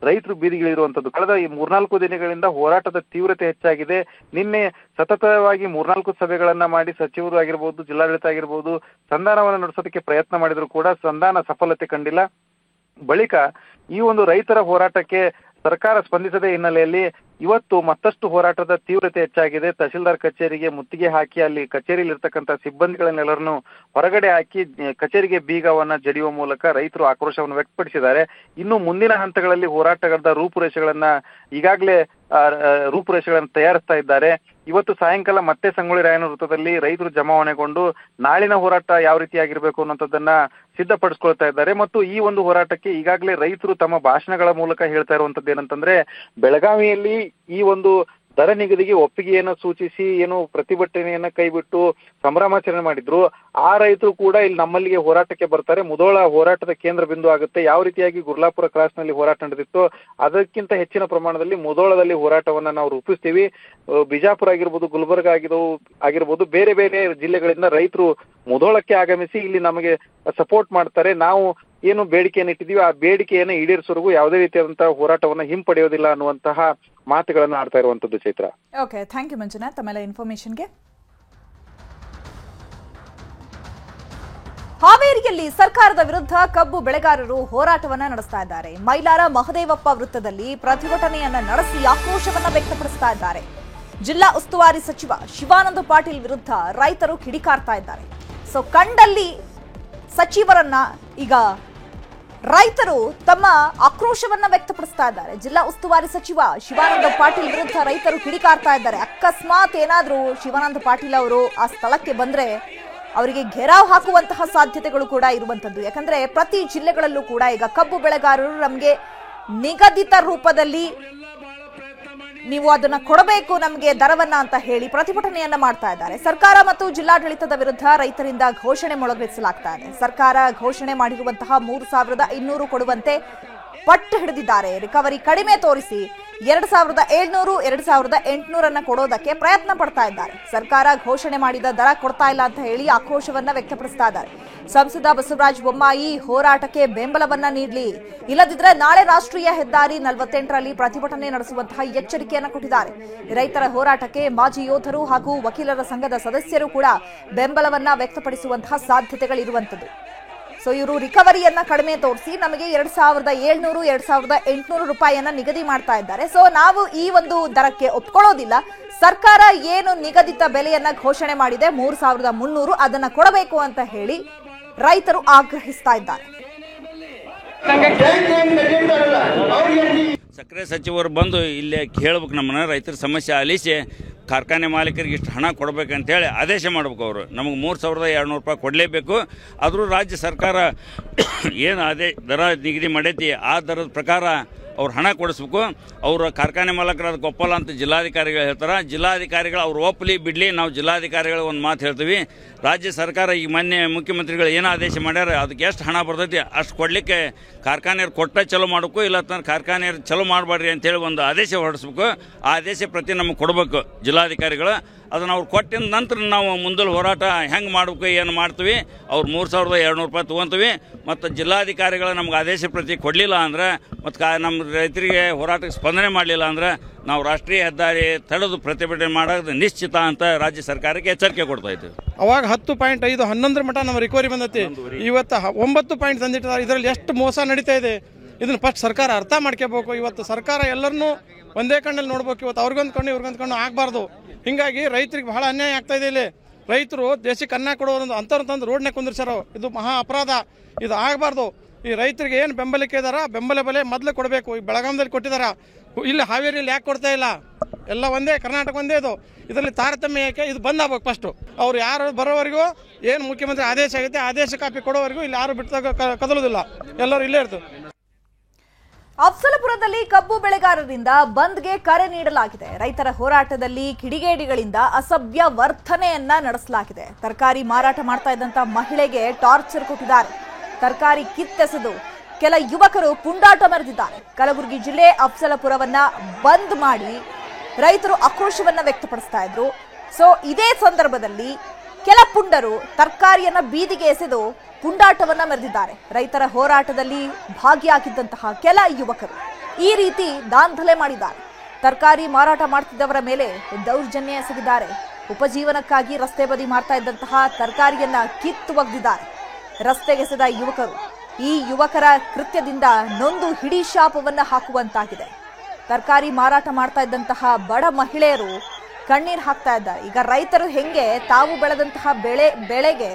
ರೈತರು ಬೀದಿಗಿಳಿರುವಂತದ್ದು. ಕಳೆದ ಈ 3-4 ದಿನಗಳಿಂದ ಹೋರಾಟದ ತೀವ್ರತೆ ಹೆಚ್ಚಾಗಿದೆ. ನಿನ್ನೆ ಸತತವಾಗಿ 3-4 ಸಭೆಗಳನ್ನ ಮಾಡಿ ಸಚಿವರು ಆಗಿರ್ಬೋದು, ಜಿಲ್ಲಾಡಳಿತ ಆಗಿರ್ಬೋದು ಸಂಧಾನವನ್ನು ನಡೆಸೋದಕ್ಕೆ ಪ್ರಯತ್ನ ಮಾಡಿದ್ರು ಕೂಡ ಸಂಧಾನ ಸಫಲತೆ ಕಂಡಿಲ್ಲ. ಬಳಿಕ ಈ ಒಂದು ರೈತರ ಹೋರಾಟಕ್ಕೆ ಸರ್ಕಾರ ಸ್ಪಂದಿಸದ ಹಿನ್ನೆಲೆಯಲ್ಲಿ ಇವತ್ತು ಮತ್ತಷ್ಟು ಹೋರಾಟದ ತೀವ್ರತೆ ಹೆಚ್ಚಾಗಿದೆ. ತಹಶೀಲ್ದಾರ್ ಕಚೇರಿಗೆ ಮುತ್ತಿಗೆ ಹಾಕಿ ಅಲ್ಲಿ ಕಚೇರಿಯಲ್ಲಿ ಇರ್ತಕ್ಕಂಥ ಸಿಬ್ಬಂದಿಗಳನ್ನೆಲ್ಲರನ್ನು ಹೊರಗಡೆ ಹಾಕಿ ಕಚೇರಿಗೆ ಬೀಗವನ್ನ ಜಡಿಯುವ ಮೂಲಕ ರೈತರು ಆಕ್ರೋಶವನ್ನು ವ್ಯಕ್ತಪಡಿಸಿದ್ದಾರೆ. ಇನ್ನು ಮುಂದಿನ ಹಂತಗಳಲ್ಲಿ ಹೋರಾಟಗಾರರ ಈಗಾಗಲೇ ರೂಪುರೇಷೆಗಳನ್ನು ತಯಾರಿಸ್ತಾ ಇದ್ದಾರೆ. ಇವತ್ತು ಸಾಯಂಕಾಲ ಮತ್ತೆ ಸಂಗೊಳ್ಳಿ ರಾಯಣ್ಣ ವೃತ್ತದಲ್ಲಿ ರೈತರು ಜಮಾವಣೆಗೊಂಡು ನಾಳಿನ ಹೋರಾಟ ಯಾವ ರೀತಿಯಾಗಿರ್ಬೇಕು ಅನ್ನೋಂಥದ್ದನ್ನ ಸಿದ್ಧಪಡಿಸ್ಕೊಳ್ತಾ ಇದ್ದಾರೆ. ಮತ್ತು ಈ ಒಂದು ಹೋರಾಟಕ್ಕೆ ಈಗಾಗಲೇ ರೈತರು ತಮ್ಮ ಭಾಷಣಗಳ ಮೂಲಕ ಹೇಳ್ತಾ ಇರುವಂತದ್ದು ಏನಂತಂದ್ರೆ, ಬೆಳಗಾವಿಯಲ್ಲಿ ಈ ಒಂದು ದರ ನಿಗದಿಗೆ ಒಪ್ಪಿಗೆಯನ್ನು ಸೂಚಿಸಿ ಏನು ಪ್ರತಿಭಟನೆಯನ್ನ ಕೈಬಿಟ್ಟು ಸಂಭ್ರಮಾಚರಣೆ ಮಾಡಿದ್ರು, ಆ ರೈತರು ಕೂಡ ಇಲ್ಲಿ ನಮ್ಮಲ್ಲಿಗೆ ಹೋರಾಟಕ್ಕೆ ಬರ್ತಾರೆ. ಮುಧೋಳ ಹೋರಾಟದ ಕೇಂದ್ರ ಬಿಂದು ಆಗುತ್ತೆ. ಯಾವ ರೀತಿಯಾಗಿ ಗುರ್ಲಾಪುರ ಕ್ರಾಸ್ ನಲ್ಲಿ ಹೋರಾಟ ನಡೆದಿತ್ತು ಅದಕ್ಕಿಂತ ಹೆಚ್ಚಿನ ಪ್ರಮಾಣದಲ್ಲಿ ಮುಧೋಳದಲ್ಲಿ ಹೋರಾಟವನ್ನ ನಾವು ರೂಪಿಸ್ತೀವಿ. ಬಿಜಾಪುರ ಆಗಿರ್ಬೋದು, ಗುಲ್ಬರ್ಗ ಆಗಿರ್ಬೋದು, ಬೇರೆ ಬೇರೆ ಜಿಲ್ಲೆಗಳಿಂದ ರೈತರು ಮುಧೋಳಕ್ಕೆ ಆಗಮಿಸಿ ಇಲ್ಲಿ ನಮಗೆ ಸಪೋರ್ಟ್ ಮಾಡ್ತಾರೆ. ನಾವು ಏನು ಬೇಡಿಕೆಯನ್ನು ಇಟ್ಟಿದೀವಿ ಆ ಬೇಡಿಕೆಯನ್ನು ಈಡೇರಿಸೋವರೆಗೂ ಯಾವುದೇ ರೀತಿಯಾದಂತಹ ಹೋರಾಟವನ್ನ ಹಿಂಪಡೆಯೋದಿಲ್ಲ ಅನ್ನುವಂತಹ ಮಾತುಗಳನ್ನು ಆಡ್ತಾ ಇರುವಂತದ್ದು. Chaitra, okay, thank you Manjunath ತಮ್ಮೆಲ್ಲ ಇನ್ಫಾರ್ಮೇಶನ್ಗೆ. ಹಾವೇರಿಯಲ್ಲಿ ಸರ್ಕಾರದ ವಿರುದ್ಧ ಕಬ್ಬು ಬೆಳೆಗಾರರು ಹೋರಾಟವನ್ನ ನಡೆಸ್ತಾ ಇದ್ದಾರೆ. ಮೈಲಾರ ಮಹದೇವಪ್ಪ ವೃತ್ತದಲ್ಲಿ ಪ್ರತಿಭಟನೆಯನ್ನ ನಡೆಸಿ ಆಕ್ರೋಶವನ್ನ ವ್ಯಕ್ತಪಡಿಸ್ತಾ ಇದ್ದಾರೆ. ಜಿಲ್ಲಾ ಉಸ್ತುವಾರಿ ಸಚಿವ ಶಿವಾನಂದ ಪಾಟೀಲ್ ವಿರುದ್ಧ ರೈತರು ಕಿಡಿಕಾರ್ತಾ ಇದ್ದಾರೆ. ಸೊ ಕಂಡಲ್ಲಿ ಸಚಿವರನ್ನ ಈಗ ರೈತರು ತಮ್ಮ ಆಕ್ರೋಶವನ್ನ ವ್ಯಕ್ತಪಡಿಸ್ತಾ ಇದ್ದಾರೆ. ಜಿಲ್ಲಾ ಉಸ್ತುವಾರಿ ಸಚಿವ ಶಿವಾನಂದ ಪಾಟೀಲ್ ವಿರುದ್ಧ ರೈತರು ಕಿಡಿಕಾರ್ತಾ ಇದ್ದಾರೆ. ಅಕಸ್ಮಾತ್ ಏನಾದ್ರೂ ಶಿವಾನಂದ ಪಾಟೀಲ್ ಅವರು ಆ ಸ್ಥಳಕ್ಕೆ ಬಂದ್ರೆ ಅವರಿಗೆ ಘೇರಾವ್ ಹಾಕುವಂತಹ ಸಾಧ್ಯತೆಗಳು ಕೂಡ ಇರುವಂತದ್ದು. ಯಾಕಂದ್ರೆ ಪ್ರತಿ ಜಿಲ್ಲೆಗಳಲ್ಲೂ ಕೂಡ ಈಗ ಕಬ್ಬು ಬೆಳೆಗಾರರು ನಮಗೆ ನಿಗದಿತ ರೂಪದಲ್ಲಿ ನೀವು ಅದನ್ನ ಕೊಡಬೇಕು ನಮಗೆ ದರವನ್ನ ಅಂತ ಹೇಳಿ ಪ್ರತಿಭಟನೆಯನ್ನ ಮಾಡ್ತಾ ಇದ್ದಾರೆ. ಸರ್ಕಾರ ಮತ್ತು ಜಿಲ್ಲಾಡಳಿತದ ವಿರುದ್ಧ ರೈತರಿಂದ ಘೋಷಣೆ ಮೊಳಗಿಸಲಾಗ್ತಾ ಇದೆ. ಸರ್ಕಾರ ಘೋಷಣೆ ಮಾಡಿರುವಂತಹ 3,200 ಕೊಡುವಂತೆ ಪಟ್ಟು ಹಿಡಿದಿದ್ದಾರೆ. ರಿಕವರಿ ಕಡಿಮೆ ತೋರಿಸಿ 2,700, 2,800 ಕೊಡೋದಕ್ಕೆ ಪ್ರಯತ್ನ ಪಡ್ತಾ ಇದ್ದಾರೆ. ಸರ್ಕಾರ ಘೋಷಣೆ ಮಾಡಿದ ದರ ಕೊಡ್ತಾ ಇಲ್ಲ ಅಂತ ಹೇಳಿ ಆಕ್ರೋಶವನ್ನ ವ್ಯಕ್ತಪಡಿಸ್ತಾ ಇದ್ದಾರೆ. ಸಂಸದ ಬಸವರಾಜ ಬೊಮ್ಮಾಯಿ ಹೋರಾಟಕ್ಕೆ ಬೆಂಬಲವನ್ನ ನೀಡಲಿ, ಇಲ್ಲದಿದ್ರೆ ನಾಳೆ ರಾಷ್ಟ್ರೀಯ ಹೆದ್ದಾರಿ 48ರಲ್ಲಿ ಪ್ರತಿಭಟನೆ ನಡೆಸುವಂತಹ ಎಚ್ಚರಿಕೆಯನ್ನ ಕೊಟ್ಟಿದ್ದಾರೆ. ರೈತರ ಹೋರಾಟಕ್ಕೆ ಮಾಜಿ ಯೋಧರು ಹಾಗೂ ವಕೀಲರ ಸಂಘದ ಸದಸ್ಯರು ಕೂಡ ಬೆಂಬಲವನ್ನ ವ್ಯಕ್ತಪಡಿಸುವಂತಹ ಸಾಧ್ಯತೆಗಳಿರುವಂತದ್ದು. ಸೊ ಇವರು ರಿಕವರಿಯನ್ನ ಕಡಿಮೆ ತೋರಿಸಿ ನಮಗೆ 2,700, 2,800 ರೂಪಾಯಿಯನ್ನ ನಿಗದಿ ಮಾಡ್ತಾ ಇದ್ದಾರೆ. ಸೊ ನಾವು ಈ ಒಂದು ದರಕ್ಕೆ ಒಪ್ಕೊಳ್ಳೋದಿಲ್ಲ. ಸರ್ಕಾರ ಏನು ನಿಗದಿತ ಬೆಲೆಯನ್ನ ಘೋಷಣೆ ಮಾಡಿದೆ 3,300 ಅದನ್ನ ಕೊಡಬೇಕು ಅಂತ ಹೇಳಿ ರೈತರು ಆಗ್ರಹಿಸ್ತಾ ಇದ್ದಾರೆ. ಸಕ್ಕರೆ ಸಚಿವರು ಬಂದು ಇಲ್ಲೇ ಕೇಳ್ಬೇಕು, ನಮ್ಮನ್ನ ರೈತರ ಸಮಸ್ಯೆ ಆಲಿಸಿ ಕಾರ್ಖಾನೆ ಮಾಲೀಕರಿಗೆ ಇಷ್ಟು ಹಣ ಕೊಡಬೇಕಂತೇಳಿ ಆದೇಶ ಮಾಡ್ಬೇಕು. ಅವರು ನಮಗೆ 3,200 ರೂಪಾಯಿ ಕೊಡಲೇಬೇಕು. ಆದರೂ ರಾಜ್ಯ ಸರ್ಕಾರ ಏನು ಅದೇ ದರ ನಿಗದಿ ಮಾಡೈತಿ ಆ ದರದ ಪ್ರಕಾರ ಅವ್ರು ಹಣ ಕೊಡಿಸ್ಬೇಕು. ಅವರು ಕಾರ್ಖಾನೆ ಮಾಲಕರು ಅದಕ್ಕೆ ಒಪ್ಪಲ್ಲ ಅಂತ ಜಿಲ್ಲಾಧಿಕಾರಿಗಳು ಹೇಳ್ತಾರೆ. ಜಿಲ್ಲಾಧಿಕಾರಿಗಳು ಅವ್ರು ಒಪ್ಪಲಿ ಬಿಡಲಿ, ನಾವು ಜಿಲ್ಲಾಧಿಕಾರಿಗಳು ಒಂದು ಮಾತು ಹೇಳ್ತೀವಿ. ರಾಜ್ಯ ಸರ್ಕಾರ ಈಗ ಮೊನ್ನೆ ಮುಖ್ಯಮಂತ್ರಿಗಳು ಏನು ಆದೇಶ ಮಾಡ್ಯಾರ ಅದಕ್ಕೆ ಎಷ್ಟು ಹಣ ಬರ್ತೈತಿ ಅಷ್ಟು ಕೊಡಲಿಕ್ಕೆ ಕಾರ್ಖಾನೆಯವ್ರು ಕೊಟ್ಟ ಚಲೋ ಮಾಡಬೇಕು, ಇಲ್ಲ ಕಾರ್ಖಾನೆಯವ್ರು ಚಲೋ ಮಾಡಬಾರ್ರಿ ಅಂತೇಳಿ ಒಂದು ಆದೇಶ ಹೊರಡಿಸ್ಬೇಕು. ಆ ಆದೇಶ ಪ್ರತಿ ನಮಗೆ ಕೊಡಬೇಕು ಜಿಲ್ಲಾಧಿಕಾರಿಗಳು. ಅದನ್ನು ಅವ್ರು ಕೊಟ್ಟಿದ ನಂತರ ನಾವು ಮುಂದಲ ಹೋರಾಟ ಹೆಂಗೆ ಮಾಡಬೇಕು ಏನು ಮಾಡ್ತೀವಿ. ಅವ್ರು 3,200 ರೂಪಾಯಿ ತೊಗೊತೀವಿ. ಮತ್ತು ಜಿಲ್ಲಾಧಿಕಾರಿಗಳು ನಮ್ಗೆ ಆದೇಶ ಪ್ರತಿ ಕೊಡಲಿಲ್ಲ ಅಂದ್ರೆ ಮತ್ತು ನಮ್ಮ ರೈತರಿಗೆ ಹೋರಾಟಕ್ಕೆ ಸ್ಪಂದನೆ ಮಾಡಲಿಲ್ಲ ಅಂದ್ರೆ ನಾವು ರಾಷ್ಟ್ರೀಯ ಹೆದ್ದಾರಿ ತಡೆದು ಪ್ರತಿಭಟನೆ ಮಾಡೋದು ನಿಶ್ಚಿತ ಅಂತ ರಾಜ್ಯ ಸರ್ಕಾರಕ್ಕೆ ಎಚ್ಚರಿಕೆ ಕೊಡ್ತಾ ಇದ್ದೀವಿ. ಅವಾಗ 10.5 11 ಮಟ್ಟ ನಮ್ಮ ರಿಕವರಿ ಬಂದೈತಿ. ಇವತ್ತು 9 ಪಾಯಿಂಟ್ ತಂದಿಟ್ಟಿದ್ದಾರೆ. ಇದರಲ್ಲಿ ಎಷ್ಟು ಮೋಸ ನಡೀತಾ ಇದೆ ಇದನ್ನು ಫಸ್ಟ್ ಸರ್ಕಾರ ಅರ್ಥ ಮಾಡ್ಕೋಬೇಕು. ಇವತ್ತು ಸರ್ಕಾರ ಎಲ್ಲರನ್ನೂ ಒಂದೇ ಕಣ್ಣಲ್ಲಿ ನೋಡ್ಬೇಕು. ಇವತ್ತು ಅವ್ರಿಗೊಂದು ಕಣ್ಣು ಇವ್ರಿಗೊಂದು ಕಣ್ಣು ಆಗಬಾರ್ದು. ಹಿಂಗಾಗಿ ರೈತರಿಗೆ ಬಹಳ ಅನ್ಯಾಯ ಆಗ್ತಾ ಇದೆ. ಇಲ್ಲಿ ರೈತರು ದೇಶಕ್ಕೆ ಅನ್ನ ಕೊಡೋದು ಅಂಥವ್ರು ತಂದು ರೋಡ್ನಾಗ ಕುಂದಿರ್ಸಾರೋ, ಇದು ಮಹಾ ಅಪರಾಧ. ಇದು ಆಗಬಾರ್ದು. ಈ ರೈತರಿಗೆ ಏನು ಬೆಂಬಲಕ್ಕೆ ಇದಾರ ಬೆಂಬಲ ಬೆಲೆ ಮೊದಲು ಕೊಡಬೇಕು. ಈ ಬೆಳಗಾಮದಲ್ಲಿ ಕೊಟ್ಟಿದಾರ, ಇಲ್ಲಿ ಹಾವೇರಿಯಲ್ಲಿ ಯಾಕೆ ಕೊಡ್ತಾ ಇಲ್ಲ? ಎಲ್ಲ ಒಂದೇ, ಕರ್ನಾಟಕ ಒಂದೇ. ಇದರಲ್ಲಿ ತಾರತಮ್ಯ ಯಾಕೆ? ಇದು ಬಂದ್ ಆಗ್ಬೇಕು ಫಸ್ಟು. ಅವ್ರು ಯಾರು ಬರೋವರೆಗೂ ಏನು ಮುಖ್ಯಮಂತ್ರಿ ಆದೇಶ ಆಗುತ್ತೆ ಆದೇಶ ಕಾಪಿ ಕೊಡೋವರೆಗೂ ಇಲ್ಲಿ ಯಾರು ಬಿಟ್ಟು ಕದಲೋದಿಲ್ಲ, ಎಲ್ಲರೂ ಇಲ್ಲೇ ಇರ್ತೀವಿ. ಅಫ್ಜಲಪುರದಲ್ಲಿ ಕಬ್ಬು ಬೆಳೆಗಾರರಿಂದ ಬಂದ್ಗೆ ಕರೆ ನೀಡಲಾಗಿದೆ. ರೈತರ ಹೋರಾಟದಲ್ಲಿ ಕಿಡಿಗೇಡಿಗಳಿಂದ ಅಸಭ್ಯ ವರ್ತನೆಯನ್ನ ನಡೆಸಲಾಗಿದೆ. ತರಕಾರಿ ಮಾರಾಟ ಮಾಡ್ತಾ ಇದ್ದಂತ ಮಹಿಳೆಗೆ ಟಾರ್ಚರ್ ಕೊಟ್ಟಿದ್ದಾರೆ. ತರಕಾರಿ ಕಿತ್ತೆಸೆದು ಕೆಲ ಯುವಕರು ಪುಂಡಾಟ ಮೆರೆದಿದ್ದಾರೆ. ಕಲಬುರಗಿ ಜಿಲ್ಲೆ ಅಫ್ಜಲಪುರವನ್ನ ಬಂದ್ ಮಾಡಿ ರೈತರು ಆಕ್ರೋಶವನ್ನ ವ್ಯಕ್ತಪಡಿಸ್ತಾ ಇದ್ರು. ಸೊ ಇದೇ ಸಂದರ್ಭದಲ್ಲಿ ಕೆಲ ಪುಂಡರು ತರಕಾರಿಯನ್ನ ಬೀದಿಗೆ ಎಸೆದು ಪುಂಡಾಟವನ್ನ ಮೆರೆದಿದ್ದಾರೆ. ರೈತರ ಹೋರಾಟದಲ್ಲಿ ಭಾಗಿಯಾಗಿದ್ದಂತಹ ಕೆಲ ಯುವಕರು ಈ ರೀತಿ ದಾಂಧಲೆ ಮಾಡಿದ್ದಾರೆ. ತರಕಾರಿ ಮಾರಾಟ ಮಾಡ್ತಿದ್ದವರ ಮೇಲೆ ದೌರ್ಜನ್ಯ ಎಸಗಿದ್ದಾರೆ. ಉಪಜೀವನಕ್ಕಾಗಿ ರಸ್ತೆ ಬದಿ ಮಾಡ್ತಾ ಇದ್ದಂತಹ ತರಕಾರಿಯನ್ನ ಕಿತ್ತು ಒಗೆದಿದ್ದಾರೆ. ರಸ್ತೆಗೆಸೆದ ಯುವಕರು ಈ ಯುವಕರ ಕೃತ್ಯದಿಂದ ನೊಂದು ಹಿಡಿ ಶಾಪವನ್ನ ಹಾಕುವಂತಾಗಿದೆ. ತರಕಾರಿ ಮಾರಾಟ ಮಾಡ್ತಾ ಇದ್ದಂತಹ ಬಡ ಮಹಿಳೆಯರು ಕಣ್ಣೀರು ಹಾಕ್ತಾ ಇದ್ದಾರೆ. ಈಗ ರೈತರು ಹೆಂಗೆ ತಾವು ಬೆಳೆದಂತಹ ಬೆಳೆಗೆ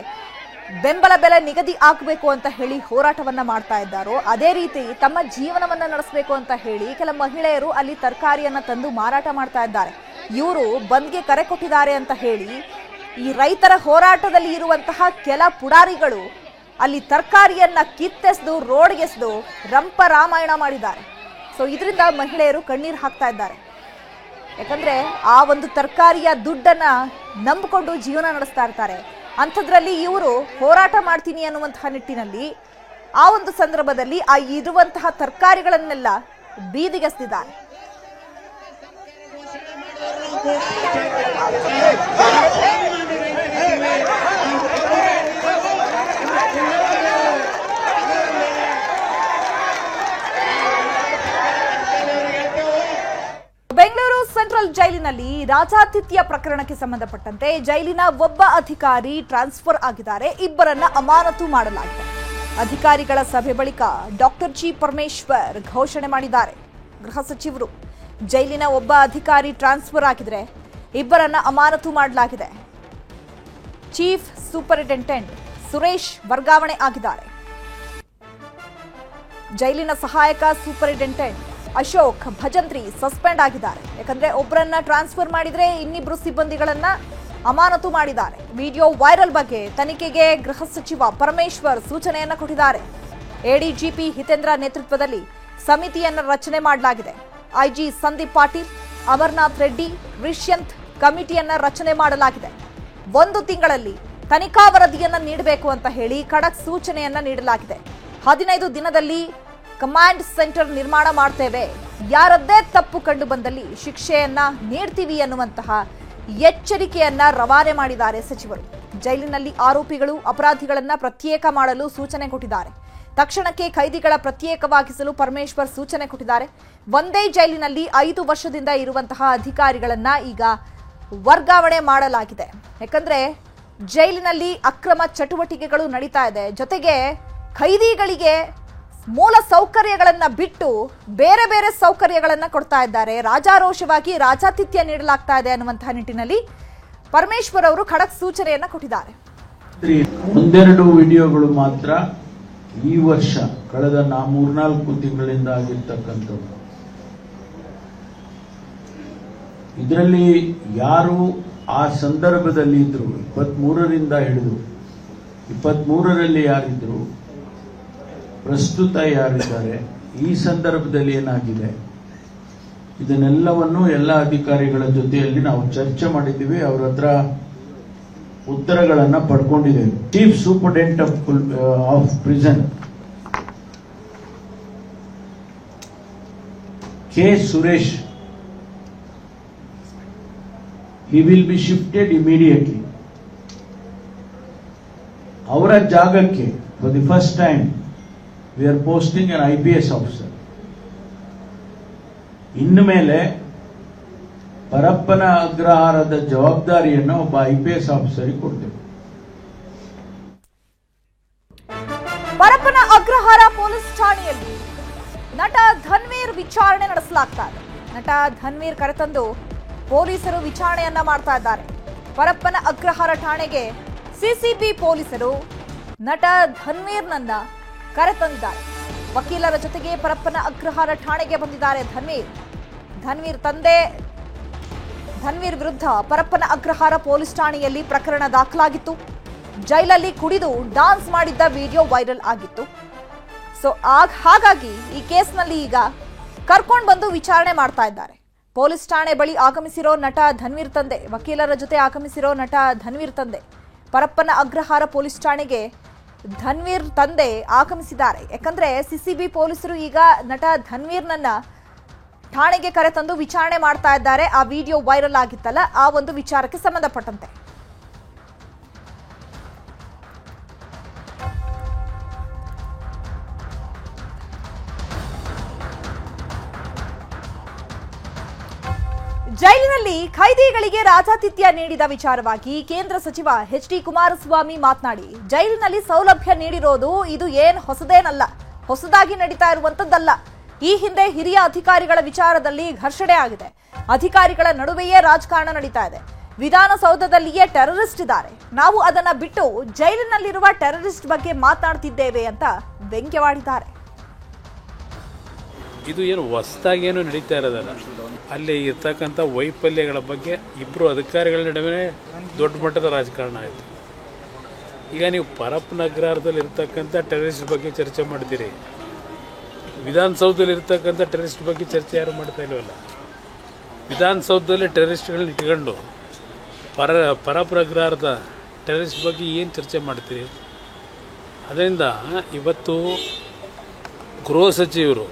ಬೆಂಬಲ ಬೆಲೆ ನಿಗದಿ ಆಗಬೇಕು ಅಂತ ಹೇಳಿ ಹೋರಾಟವನ್ನ ಮಾಡ್ತಾ ಇದ್ದಾರೋ, ಅದೇ ರೀತಿ ತಮ್ಮ ಜೀವನವನ್ನ ನಡೆಸಬೇಕು ಅಂತ ಹೇಳಿ ಕೆಲ ಮಹಿಳೆಯರು ಅಲ್ಲಿ ತರಕಾರಿಯನ್ನ ತಂದು ಮಾರಾಟ ಮಾಡ್ತಾ ಇದ್ದಾರೆ. ಇವರು ಬಂದ್ಗೆ ಕರೆ ಕೊಟ್ಟಿದ್ದಾರೆ ಅಂತ ಹೇಳಿ ಈ ರೈತರ ಹೋರಾಟದಲ್ಲಿ ಇರುವಂತಹ ಕೆಲ ಪುಡಾರಿಗಳು ಅಲ್ಲಿ ತರಕಾರಿಯನ್ನ ಕಿತ್ತೆಸೆದು ರೋಡ್ಗೆಸೆದು ರಂಪ ರಾಮಾಯಣ ಮಾಡಿದ್ದಾರೆ. ಸೊ ಇದರಿಂದ ಮಹಿಳೆಯರು ಕಣ್ಣೀರು ಹಾಕ್ತಾ ಇದ್ದಾರೆ. ಯಾಕಂದ್ರೆ ಆ ಒಂದು ತರಕಾರಿಯ ದುಡ್ಡನ್ನ ನಂಬಿಕೊಂಡು ಜೀವನ ನಡೆಸ್ತಾ ಇರ್ತಾರೆ. ಅಂಥದ್ರಲ್ಲಿ ಇವರು ಹೋರಾಟ ಮಾಡ್ತೀನಿ ಅನ್ನುವಂತಹ ನಿಟ್ಟಿನಲ್ಲಿ ಆ ಒಂದು ಸಂದರ್ಭದಲ್ಲಿ ಆ ಇರುವಂತಹ ತರಕಾರಿಗಳನ್ನೆಲ್ಲ ಬೀದಿಗೆಸೆದಿದ್ದಾರೆ. ಬೆಂಗಳೂರು ಸೆಂಟ್ರಲ್ ಜೈಲಿನಲ್ಲಿ ರಾಜಾತಿಥ್ಯ ಪ್ರಕರಣಕ್ಕೆ ಸಂಬಂಧಪಟ್ಟಂತೆ ಜೈಲಿನ ಒಬ್ಬ ಅಧಿಕಾರಿ ಟ್ರಾನ್ಸ್ಫರ್ ಆಗಿದ್ದಾರೆ. ಇಬ್ಬರನ್ನ ಅಮಾನತು ಮಾಡಲಾಗಿದೆ. ಅಧಿಕಾರಿಗಳ ಸಭೆ ಬಳಿಕ ಡಾಕ್ಟರ್ ಜಿ ಪರಮೇಶ್ವರ್ ಘೋಷಣೆ ಮಾಡಿದ್ದಾರೆ. ಗೃಹ ಸಚಿವರು ಜೈಲಿನ ಒಬ್ಬ ಅಧಿಕಾರಿ ಟ್ರಾನ್ಸ್ಫರ್ ಆಗಿದ್ರೆ ಇಬ್ಬರನ್ನ ಅಮಾನತು ಮಾಡಲಾಗಿದೆ. ಚೀಫ್ ಸೂಪರಿಂಟೆಂಡೆಂಟ್ ಸುರೇಶ್ ವರ್ಗಾವಣೆ ಆಗಿದ್ದಾರೆ. ಜೈಲಿನ ಸಹಾಯಕ ಸೂಪರಿಂಟೆಂಡೆಂಟ್ ಅಶೋಕ್ ಭಜಂತ್ರಿ ಸಸ್ಪೆಂಡ್ ಆಗಿದ್ದಾರೆ. ಯಾಕಂದ್ರೆ ಒಬ್ಬರನ್ನ ಟ್ರಾನ್ಸ್ಫರ್ ಮಾಡಿದ್ರೆ ಇನ್ನಿಬ್ರು ಸಿಬ್ಬಂದಿಗಳನ್ನ ಅಮಾನತು ಮಾಡಿದ್ದಾರೆ. ವಿಡಿಯೋ ವೈರಲ್ ಬಗ್ಗೆ ತನಿಖೆಗೆ ಗೃಹ ಸಚಿವ ಪರಮೇಶ್ವರ್ ಸೂಚನೆಯನ್ನ ಕೊಟ್ಟಿದ್ದಾರೆ. ಎಡಿಜಿಪಿ ಹಿತೇಂದ್ರ ನೇತೃತ್ವದಲ್ಲಿ ಸಮಿತಿಯನ್ನ ರಚನೆ ಮಾಡಲಾಗಿದೆ. ಐಜಿ ಸಂದೀಪ್ ಪಾಟೀಲ್, ಅಮರ್ನಾಥ್ ರೆಡ್ಡಿ, ರಿಷ್ಯಂತ್ ಕಮಿಟಿಯನ್ನ ರಚನೆ ಮಾಡಲಾಗಿದೆ. 1 ತಿಂಗಳಲ್ಲಿ ತನಿಖಾ ವರದಿಯನ್ನ ನೀಡಬೇಕು ಅಂತ ಹೇಳಿ ಖಡಕ್ ಸೂಚನೆಯನ್ನ ನೀಡಲಾಗಿದೆ. 15 ದಿನದಲ್ಲಿ ಕಮಾಂಡ್ ಸೆಂಟರ್ ನಿರ್ಮಾಣ ಮಾಡ್ತೇವೆ, ಯಾರದ್ದೇ ತಪ್ಪು ಕಂಡು ಬಂದಲ್ಲಿ ಶಿಕ್ಷೆಯನ್ನ ನೀಡ್ತೀವಿ ಅನ್ನುವಂತಹ ಎಚ್ಚರಿಕೆಯನ್ನ ರವಾನೆ ಮಾಡಿದ್ದಾರೆ ಸಚಿವರು. ಜೈಲಿನಲ್ಲಿ ಆರೋಪಿಗಳು ಅಪರಾಧಿಗಳನ್ನ ಪ್ರತ್ಯೇಕ ಮಾಡಲು ಸೂಚನೆ ಕೊಟ್ಟಿದ್ದಾರೆ. ತಕ್ಷಣಕ್ಕೆ ಕೈದಿಗಳ ಪ್ರತ್ಯೇಕವಾಗಿಸಲು ಪರಮೇಶ್ವರ್ ಸೂಚನೆ ಕೊಟ್ಟಿದ್ದಾರೆ. ಒಂದೇ ಜೈಲಿನಲ್ಲಿ 5 ವರ್ಷದಿಂದ ಇರುವಂತಹ ಅಧಿಕಾರಿಗಳನ್ನ ಈಗ ವರ್ಗಾವಣೆ ಮಾಡಲಾಗಿದೆ. ಯಾಕಂದ್ರೆ ಜೈಲಿನಲ್ಲಿ ಅಕ್ರಮ ಚಟುವಟಿಕೆಗಳು ನಡೀತಾ ಇದೆ. ಜೊತೆಗೆ ಖೈದಿಗಳಿಗೆ ಮೂಲ ಸೌಕರ್ಯಗಳನ್ನ ಬಿಟ್ಟು ಬೇರೆ ಬೇರೆ ಸೌಕರ್ಯಗಳನ್ನ ಕೊಡ್ತಾ ಇದ್ದಾರೆ. ರಾಜಾರೋಷವಾಗಿ ರಾಜಾತಿಥ್ಯ ನೀಡಲಾಗ್ತಾ ಇದೆ ಅನ್ನುವಂತಹ ನಿಟ್ಟಿನಲ್ಲಿ ಪರಮೇಶ್ವರ್ ಅವರು ಖಡಕ್ ಸೂಚನೆಯನ್ನ ಕೊಟ್ಟಿದ್ದಾರೆ. ಒಂದೆರಡು ವಿಡಿಯೋಗಳು ಮಾತ್ರ ಈ ವರ್ಷ ಕಳೆದ 3-4 ತಿಂಗಳಿಂದ ಆಗಿರ್ತಕ್ಕಂಥದ್ದು. ಇದರಲ್ಲಿ ಯಾರು ಆ ಸಂದರ್ಭದಲ್ಲಿ ಇದ್ರು, 23ರಿಂದ ಹಿಡಿದು 23ರಲ್ಲಿ ಯಾರಿದ್ರು, ಪ್ರಸ್ತುತ ಯಾರಿದ್ದಾರೆ, ಈ ಸಂದರ್ಭದಲ್ಲಿ ಏನಾಗಿದೆ, ಇದನ್ನೆಲ್ಲವನ್ನು ಎಲ್ಲ ಅಧಿಕಾರಿಗಳ ಜೊತೆಯಲ್ಲಿ ನಾವು ಚರ್ಚೆ ಮಾಡಿದ್ದೀವಿ. ಅವರ ಹತ್ರ ಉತ್ತರಗಳನ್ನ ಪಡ್ಕೊಂಡಿದ್ದೇವೆ. Chief superintendent of prison K Suresh he will be shifted immediately. ಅವರ ಜಾಗಕ್ಕೆ for the first time we are posting an IPS officer. ಇನ್ನು ಮೇಲೆ ಪರಪ್ಪನ ಅಗ್ರಹಾರದ ಜವಾಬ್ದಾರಿಯನ್ನು ಒಬ್ಬ IPS ಆಫೀಸರಿಗೆ ಕೊಡ್ತೇವೆ. ಪರಪ್ಪನ ಅಗ್ರಹಾರ ಪೊಲೀಸ್ ಠಾಣೆಯಲ್ಲಿ ನಟ ಧನ್ವೀರ್ ವಿಚಾರಣೆ ನಡೆಸಲಾಗ್ತಾ ಇದೆ. ನಟ ಧನ್ವೀರ್ ಕರೆತಂದು ಪೊಲೀಸರು ವಿಚಾರಣೆಯನ್ನ ಮಾಡ್ತಾ ಇದ್ದಾರೆ. ಪರಪ್ಪನ ಅಗ್ರಹಾರ ಠಾಣೆಗೆ ಸಿಸಿಬಿ ಪೊಲೀಸರು ನಟ ಧನ್ವೀರ್ನನ್ನ ಕರೆತಂದಿದ್ದಾರೆ. ವಕೀಲರ ಜೊತೆಗೆ ಪರಪ್ಪನ ಅಗ್ರಹಾರ ಠಾಣೆಗೆ ಬಂದಿದ್ದಾರೆ ಧನ್ವೀರ್ ವಿರುದ್ಧ ಪರಪ್ಪನ ಅಗ್ರಹಾರ ಪೊಲೀಸ್ ಠಾಣೆಯಲ್ಲಿ ಪ್ರಕರಣ ದಾಖಲಾಗಿತ್ತು. ಜೈಲಲ್ಲಿ ಕುಡಿದು ಡಾನ್ಸ್ ಮಾಡಿದ್ದ ವಿಡಿಯೋ ವೈರಲ್ ಆಗಿತ್ತು. ಸೊ ಹಾಗಾಗಿ ಈ ಕೇಸ್ನಲ್ಲಿ ಈಗ ಕರ್ಕೊಂಡು ಬಂದು ವಿಚಾರಣೆ ಮಾಡ್ತಾ ಇದ್ದಾರೆ. ಪೊಲೀಸ್ ಠಾಣೆ ಬಳಿ ಆಗಮಿಸಿರೋ ನಟ ಧನ್ವೀರ್ ತಂದೆ, ವಕೀಲರ ಜೊತೆ ಆಗಮಿಸಿರೋ ನಟ ಧನ್ವೀರ್ ತಂದೆ ಪರಪ್ಪನ ಅಗ್ರಹಾರ ಪೊಲೀಸ್ ಠಾಣೆಗೆ ಧನ್ವೀರ್ ತಂದೆ ಆಗಮಿಸಿದ್ದಾರೆ. ಯಾಕಂದ್ರೆ ಸಿಸಿಬಿ ಪೊಲೀಸರು ಈಗ ನಟ ಧನ್ವೀರ್ನನ್ನ ಠಾಣೆಗೆ ಕರೆತಂದು ವಿಚಾರಣೆ ಮಾಡ್ತಾ ಇದ್ದಾರೆ. ಆ ವಿಡಿಯೋ ವೈರಲ್ ಆಗಿತ್ತಲ್ಲ, ಆ ಒಂದು ವಿಚಾರಕ್ಕೆ ಸಂಬಂಧಪಟ್ಟಂತೆ. ಜೈಲಿನಲ್ಲಿ ಖೈದಿಗಳಿಗೆ ರಾಜಾತಿಥ್ಯ ನೀಡಿದ ವಿಚಾರವಾಗಿ ಕೇಂದ್ರ ಸಚಿವ ಎಚ್.ಡಿ. ಕುಮಾರಸ್ವಾಮಿ ಮಾತನಾಡಿ, ಜೈಲಿನಲ್ಲಿ ಸೌಲಭ್ಯ ನೀಡಿರೋದು ಇದು ಏನ್ ಹೊಸದೇನಲ್ಲ, ಹೊಸದಾಗಿ ನಡೀತಾ ಇರುವಂತದ್ದಲ್ಲ. ಈ ಹಿಂದೆ ಹಿರಿಯ ಅಧಿಕಾರಿಗಳ ವಿಚಾರದಲ್ಲಿ ಘರ್ಷಣೆ ಆಗಿದೆ. ಅಧಿಕಾರಿಗಳ ನಡುವೆಯೇ ರಾಜಕಾರಣ ನಡೀತಾ ಇದೆ. ವಿಧಾನಸೌಧದಲ್ಲಿಯೇ ಟೆರರಿಸ್ಟ್ ಇದ್ದಾರೆ. ನಾವು ಅದನ್ನ ಬಿಟ್ಟು ಜೈಲಿನಲ್ಲಿರುವ ಟೆರರಿಸ್ಟ್ ಬಗ್ಗೆ ಮಾತನಾಡ್ತಿದ್ದೇವೆ ಅಂತ ವ್ಯಂಗ್ಯವಾಡಿದ್ದಾರೆ. ಇದು ಏನು ಹೊಸದಾಗೇನು ನಡೀತಾ ಇರೋದಲ್ಲ. ಅಲ್ಲಿ ಇರ್ತಕ್ಕಂಥ ವೈಫಲ್ಯಗಳ ಬಗ್ಗೆ ಇಬ್ಬರು ಅಧಿಕಾರಿಗಳ ನಡುವೆ ದೊಡ್ಡ ಮಟ್ಟದ ರಾಜಕಾರಣ ಆಯಿತು. ಈಗ ನೀವು ಪರಪ್ಪನ ಅಗ್ರಹಾರದಲ್ಲಿ ಇರ್ತಕ್ಕಂಥ ಟೆರರಿಸ್ಟ್ ಬಗ್ಗೆ ಚರ್ಚೆ ಮಾಡ್ತೀರಿ, ವಿಧಾನಸೌಧದಲ್ಲಿ ಇರ್ತಕ್ಕಂಥ ಟೆರರಿಸ್ಟ್ ಬಗ್ಗೆ ಚರ್ಚೆ ಯಾರು ಮಾಡ್ತಾ ಇಲ್ವಲ್ಲ. ವಿಧಾನಸೌಧದಲ್ಲಿ ಟೆರರಿಸ್ಟ್ಗಳನ್ನ ಇಟ್ಕೊಂಡು ಪರಪ್ಪನ ಅಗ್ರಹಾರದ ಟೆರರಿಸ್ಟ್ ಬಗ್ಗೆ ಏನು ಚರ್ಚೆ ಮಾಡ್ತೀರಿ? ಅದರಿಂದ ಇವತ್ತು ಗೃಹ ಸಚಿವರು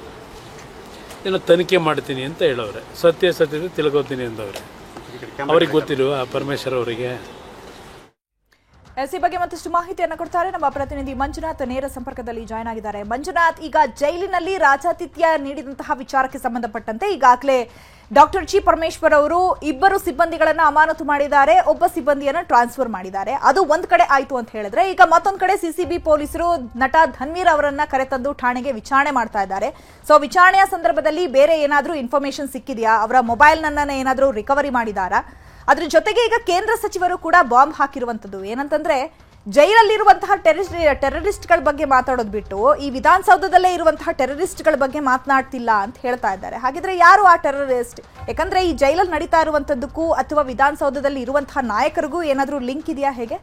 ಏನೋ ತನಿಖೆ ಮಾಡ್ತೀನಿ ಅಂತ ಹೇಳೋರೆ, ಸತ್ಯಾಸತ್ಯತೆ ತಿಳ್ಕೊತೀನಿ ಅಂದವ್ರೆ. ಅವ್ರಿಗೆ ಗೊತ್ತಿಲ್ವಾ ಪರಮೇಶ್ವರ್ ಅವರಿಗೆ? ಈ ಬಗ್ಗೆ ಮತ್ತಷ್ಟು ಮಾಹಿತಿಯನ್ನು ಕೊಡ್ತಾರೆ ನಮ್ಮ ಪ್ರತಿನಿಧಿ ಮಂಜುನಾಥ್, ನೇರ ಸಂಪರ್ಕದಲ್ಲಿ ಜಾಯ್ನ್ ಆಗಿದ್ದಾರೆ. ಮಂಜುನಾಥ್, ಈಗ ಜೈಲಿನಲ್ಲಿ ರಾಜಾತಿಥ್ಯ ನೀಡಿದಂತಹ ವಿಚಾರಕ್ಕೆ ಸಂಬಂಧಪಟ್ಟಂತೆ ಈಗಾಗಲೇ ಡಾಕ್ಟರ್ ಜಿ ಪರಮೇಶ್ವರ್ ಅವರು ಇಬ್ಬರು ಸಿಬ್ಬಂದಿಗಳನ್ನ ಅಮಾನತು ಮಾಡಿದ್ದಾರೆ, ಒಬ್ಬ ಸಿಬ್ಬಂದಿಯನ್ನ ಟ್ರಾನ್ಸ್ಫರ್ ಮಾಡಿದ್ದಾರೆ. ಅದು ಒಂದ್ ಕಡೆ ಆಯ್ತು ಅಂತ ಹೇಳಿದ್ರೆ, ಈಗ ಮತ್ತೊಂದ್ ಕಡೆ ಸಿಸಿಬಿ ಪೊಲೀಸರು ನಟ ಧನ್ವೀರ್ ಅವರನ್ನ ಕರೆತಂದು ಠಾಣೆಗೆ ವಿಚಾರಣೆ ಮಾಡ್ತಾ ಇದ್ದಾರೆ. ಸೊ ವಿಚಾರಣೆಯ ಸಂದರ್ಭದಲ್ಲಿ ಬೇರೆ ಏನಾದ್ರೂ ಇನ್ಫಾರ್ಮೇಶನ್ ಸಿಕ್ಕಿದೆಯಾ? ಅವರ ಮೊಬೈಲ್ನನ್ನ ಏನಾದ್ರೂ ರಿಕವರಿ ಮಾಡಿದಾರಾ? ಅದ್ರ ಜೊತೆಗೆ ಈಗ ಕೇಂದ್ರ ಸಚಿವರು ಕೂಡ ಬಾಂಬ್ ಹಾಕಿರುವಂತದ್ದು ಏನಂತಂದ್ರೆ, ಜೈಲಲ್ಲಿರುವಂತಹ ಟೆರರಿಸ್ಟ್ಗಳ ಬಗ್ಗೆ ಮಾತಾಡೋದು ಬಿಟ್ಟು ಈ ವಿಧಾನಸೌಧದಲ್ಲೇ ಇರುವಂತಹ ಟೆರರಿಸ್ಟ್ಗಳ ಬಗ್ಗೆ ಮಾತನಾಡ್ತಿಲ್ಲ ಅಂತ ಹೇಳ್ತಾ ಇದ್ದಾರೆ. ಹಾಗಿದ್ರೆ ಯಾರು ಆ ಟೆರರಿಸ್ಟ್? ಯಾಕಂದ್ರೆ ಈ ಜೈಲಲ್ಲಿ ನಡೀತಾ ಇರುವಂತದ್ದಕ್ಕೂ ಅಥವಾ ವಿಧಾನಸೌಧದಲ್ಲಿ ಇರುವಂತಹ ನಾಯಕರಿಗೂ ಏನಾದ್ರೂ ಲಿಂಕ್ ಇದೆಯಾ? ಹೇಗೆ?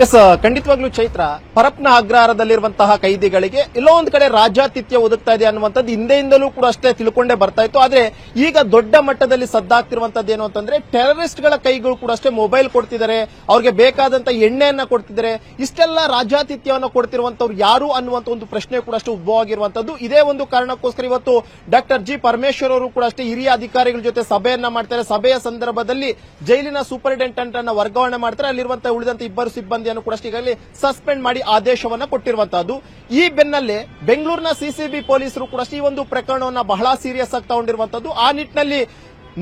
ಎಸ್, ಖಂಡಿತವಾಗ್ಲೂ ಚೈತ್ರ, ಪರಪ್ಪನ ಅಗ್ರಹಾರದಲ್ಲಿರುವಂತಹ ಕೈದಿಗಳಿಗೆ ಎಲ್ಲೋ ಒಂದು ಕಡೆ ರಾಜ್ಯಾತಿಥ್ಯ ಒದಗ್ತಾ ಇದೆ ಅನ್ನುವಂಥದ್ದು ಹಿಂದೆಯಿಂದಲೂ ಕೂಡ ಅಷ್ಟೇ ತಿಳ್ಕೊಂಡೇ ಬರ್ತಾ ಇತ್ತು. ಆದ್ರೆ ಈಗ ದೊಡ್ಡ ಮಟ್ಟದಲ್ಲಿ ಸದ್ದಾಗ್ತಿರುವಂತದ್ದು ಏನು ಅಂತಂದ್ರೆ, ಟೆರರಿಸ್ಟ್ಗಳ ಕೈಗಳು ಕೂಡ ಅಷ್ಟೇ ಮೊಬೈಲ್ ಕೊಡ್ತಿದ್ದಾರೆ, ಅವ್ರಿಗೆ ಬೇಕಾದಂತ ಎಣ್ಣೆಯನ್ನ ಕೊಡ್ತಿದ್ದಾರೆ. ಇಷ್ಟೆಲ್ಲ ರಾಜ್ಯಾತಿಥ್ಯವನ್ನು ಕೊಡ್ತಿರುವಂತವ್ರು ಯಾರು ಅನ್ನುವಂತ ಒಂದು ಪ್ರಶ್ನೆ ಕೂಡ ಅಷ್ಟೇ ಉದ್ಭವ ಆಗಿರುವಂತದ್ದು. ಇದೇ ಒಂದು ಕಾರಣಕ್ಕೋಸ್ಕರ ಇವತ್ತು ಡಾಕ್ಟರ್ ಜಿ ಪರಮೇಶ್ವರ್ ಅವರು ಕೂಡ ಅಷ್ಟೇ ಹಿರಿಯ ಅಧಿಕಾರಿಗಳ ಜೊತೆ ಸಭೆಯನ್ನ ಮಾಡ್ತಾರೆ. ಸಭೆಯ ಸಂದರ್ಭದಲ್ಲಿ ಜೈಲಿನ ಸೂಪರಿಂಟೆಂಡೆಂಟ್ ಅನ್ನ ವರ್ಗಾವಣೆ ಮಾಡ್ತಾರೆ. ಅಲ್ಲಿರುವಂತಹ ಉಳಿದಂತೆ ಇಬ್ಬರು ಸಿಬ್ಬಂದಿ ಕೂಡ ಈಗಾಗಲೇ ಸಸ್ಪೆಂಡ್ ಮಾಡಿ ಆದೇಶವನ್ನ ಕೊಟ್ಟಿರುವಂತಹದ್ದು. ಈ ಬೆನ್ನಲ್ಲೇ ಬೆಂಗಳೂರಿನ ಸಿಸಿಬಿ ಪೊಲೀಸರು ಕೂಡ ಈ ಒಂದು ಪ್ರಕರಣವನ್ನ ಬಹಳ ಸೀರಿಯಸ್ ಆಗಿ ತಗೊಂಡಿರುವಂತದ್ದು. ಆ ನಿಟ್ಟಿನಲ್ಲಿ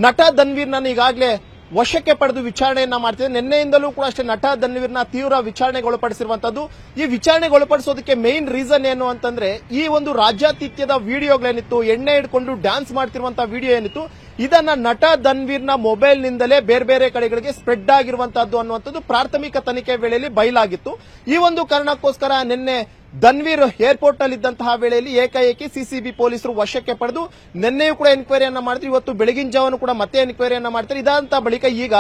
ನಟ ಧನ್ವೀರ್ನನ್ನು ಈಗಾಗಲೇ ವಶಕ್ಕೆ ಪಡೆದು ವಿಚಾರಣೆಯನ್ನ ಮಾಡ್ತಿದೆ. ನಿನ್ನೆಯಿಂದಲೂ ಕೂಡ ಅಷ್ಟೇ ನಟ ಧನ್ವೀರ್ನ ತೀವ್ರ ವಿಚಾರಣೆಗೆ ಒಳಪಡಿಸಿರುವಂತದ್ದು. ಈ ವಿಚಾರಣೆಗೆ ಒಳಪಡಿಸೋದಕ್ಕೆ ಮೇನ್ ರೀಸನ್ ಏನು ಅಂತಂದ್ರೆ, ಈ ಒಂದು ರಾಜ್ಯಾತಿಥ್ಯದ ವಿಡಿಯೋಗಳೇನಿತ್ತು, ಎಣ್ಣೆ ಹಿಡ್ಕೊಂಡು ಡ್ಯಾನ್ಸ್ ಮಾಡ್ತಿರುವಂತಹ ವಿಡಿಯೋ ಏನಿತ್ತು, ಇದನ್ನ ನಟ ಧನ್ವೀರ್ನ ಮೊಬೈಲ್ ನಿಂದಲೇ ಬೇರೆ ಬೇರೆ ಕಡೆಗಳಿಗೆ ಸ್ಪ್ರೆಡ್ ಆಗಿರುವಂತಹದ್ದು ಅನ್ನುವಂಥದ್ದು ಪ್ರಾಥಮಿಕ ತನಿಖೆ ವೇಳೆಯಲ್ಲಿ ಬಯಲಾಗಿತ್ತು. ಈ ಒಂದು ಕಾರಣಕ್ಕೋಸ್ಕರ ನಿನ್ನೆ ಧನ್ವೀರ್ ಏರ್ಪೋರ್ಟ್ ನಲ್ಲಿ ಇದ್ದಂತಹ ವೇಳೆಯಲ್ಲಿ ಏಕಾಏಕಿ ಸಿಸಿಬಿ ಪೊಲೀಸರು ವಶಕ್ಕೆ ಪಡೆದು ನಿನ್ನೆಯೂ ಕೂಡ ಎನ್ಕ್ವೈರಿಯನ್ನ ಮಾಡಿದ್ರು. ಇವತ್ತು ಬೆಳಗಿನ ಜಾವನು ಕೂಡ ಮತ್ತೆ ಎನ್ಕ್ವೈರಿಯನ್ನ ಮಾಡ್ತಾರೆ. ಇದಾದಂತ ಬಳಿಕ ಈಗ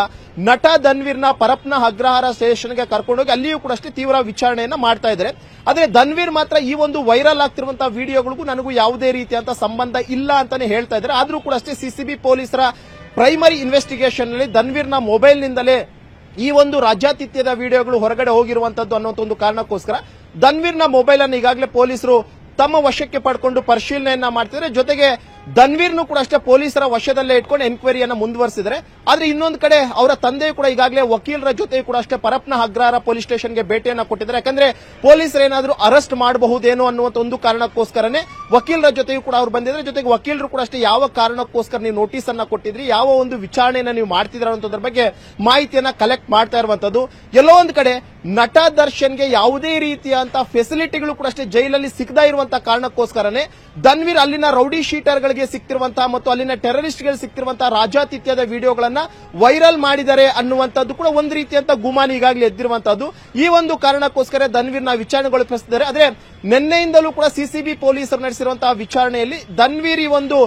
ನಟ ಧನ್ವೀರ್ನ ಪರಪ್ಪನ ಅಗ್ರಹಾರ ಸ್ಟೇಷನ್ಗೆ ಕರ್ಕೊಂಡೋಗಿ ಅಲ್ಲಿಯೂ ಕೂಡ ಅಷ್ಟೇ ತೀವ್ರ ವಿಚಾರಣೆಯನ್ನ ಮಾಡ್ತಾ ಇದ್ದಾರೆ. ಆದ್ರೆ ಧನ್ವೀರ್ ಮಾತ್ರ ಈ ಒಂದು ವೈರಲ್ ಆಗ್ತಿರುವಂತಹ ವಿಡಿಯೋಗಳಿಗೂ ನನಗೂ ಯಾವುದೇ ರೀತಿಯಂತ ಸಂಬಂಧ ಇಲ್ಲ ಅಂತಾನೆ ಹೇಳ್ತಾ ಇದ್ದಾರೆ. ಆದ್ರೂ ಕೂಡ ಅಷ್ಟೇ ಸಿಸಿಬಿ ಪೊಲೀಸರ ಪ್ರೈಮರಿ ಇನ್ವೆಸ್ಟಿಗೇಷನ್ ನಲ್ಲಿ ಧನ್ವೀರ್ನ ಮೊಬೈಲ್ ನಿಂದಲೇ ಈ ಒಂದು ರಾಜ್ಯಾತಿಥ್ಯದ ವಿಡಿಯೋಗಳು ಹೊರಗಡೆ ಹೋಗಿರುವಂತದ್ದು ಅನ್ನೋ ಒಂದು ಕಾರಣಕ್ಕೋಸ್ಕರ ಧನ್ವೀರ್ನ ಮೊಬೈಲ್ ಅನ್ನು ಈಗಾಗಲೇ ಪೊಲೀಸರು ತಮ್ಮ ವಶಕ್ಕೆ ಪಡ್ಕೊಂಡು ಪರಿಶೀಲನೆಯನ್ನ ಮಾಡ್ತಿದ್ದಾರೆ. ಜೊತೆಗೆ ಧನ್ವೀರ್ನು ಕೂಡ ಅಷ್ಟೇ ಪೊಲೀಸರ ವಶದಲ್ಲೇ ಇಟ್ಕೊಂಡು ಎನ್ಕ್ವೈರಿಯನ್ನ ಮುಂದುವರೆಸಿದರೆ. ಆದ್ರೆ ಇನ್ನೊಂದು ಕಡೆ ಅವರ ತಂದೆಯು ಕೂಡ ಈಗಾಗಲೇ ವಕೀಲರ ಜೊತೆ ಕೂಡ ಅಷ್ಟೇ ಪರಪ್ನ ಅಗ್ರಹಾರ ಪೊಲೀಸ್ ಸ್ಟೇಷನ್ಗೆ ಭೇಟಿಯನ್ನ ಕೊಟ್ಟಿದ್ದಾರೆ. ಯಾಕಂದ್ರೆ ಪೊಲೀಸರು ಏನಾದ್ರೂ ಅರೆಸ್ಟ್ ಮಾಡಬಹುದೇನೋ ಅನ್ನುವಂತ ಒಂದು ಕಾರಣಕ್ಕೋಸ್ಕರನೇ ವಕೀಲರ ಜೊತೆಯೂ ಕೂಡ ಅವ್ರು ಬಂದಿದ್ರೆ. ಜೊತೆಗೆ ವಕೀಲರು ಕೂಡ ಅಷ್ಟೇ ಯಾವ ಕಾರಣಕ್ಕೋಸ್ಕರ ನೀವು ನೋಟಿಸ್ ಅನ್ನ ಕೊಟ್ಟಿದ್ರಿ, ಯಾವ ಒಂದು ವಿಚಾರಣೆಯನ್ನ ನೀವು ಮಾಡ್ತಿದ್ರ ಅನ್ನೋದ್ರ ಬಗ್ಗೆ ಮಾಹಿತಿಯನ್ನ ಕಲೆಕ್ಟ್ ಮಾಡ್ತಾ ಇರುವಂತದ್ದು. ಎಲ್ಲೋ ಒಂದ್ ಕಡೆ ನಟ ದರ್ಶನ್ಗೆ ಯಾವುದೇ ರೀತಿಯಂತ ಫೆಸಿಲಿಟಿಗಳು ಕೂಡ ಅಷ್ಟೇ ಜೈಲಲ್ಲಿ ಸಿಗದ ಇರುವಂತಹ ಕಾರಣಕ್ಕೋಸ್ಕರನೇ ಧನ್ವೀರ್ ಅಲ್ಲಿನ ರೌಡಿ ಶೀಟರ್ಗಳಿಗೆ ಸಿಕ್ತಿರುವಂತಹ ಮತ್ತು ಅಲ್ಲಿನ ಟೆರರಿಸ್ಟ್ಗಳಿಗೆ ಸಿಕ್ತಿರುವಂತಹ ರಾಜಾತಿಥ್ಯದ ವಿಡಿಯೋಗಳನ್ನ ವೈರಲ್ ಮಾಡಿದ್ದಾರೆ ಅನ್ನುವಂಥದ್ದು ಕೂಡ ಒಂದು ರೀತಿಯಂತ ಗುಮಾನಿ ಈಗಾಗಲೇ ಎದ್ದಿರುವಂತದ್ದು. ಈ ಒಂದು ಕಾರಣಕ್ಕೋಸ್ಕರ ಧನ್ವೀರ್ನ ವಿಚಾರಣೆಗೊಳಪಡಿಸಿದ್ದಾರೆ. ಆದ್ರೆ ನಿನ್ನೆಯಿಂದಲೂ ಕೂಡ ಸಿಸಿಬಿ ಪೊಲೀಸರು ನಡೆಸಿರುವಂತಹ ವಿಚಾರಣೆಯಲ್ಲಿ ಧನ್ವೀರ್ ಈ ಒಂದು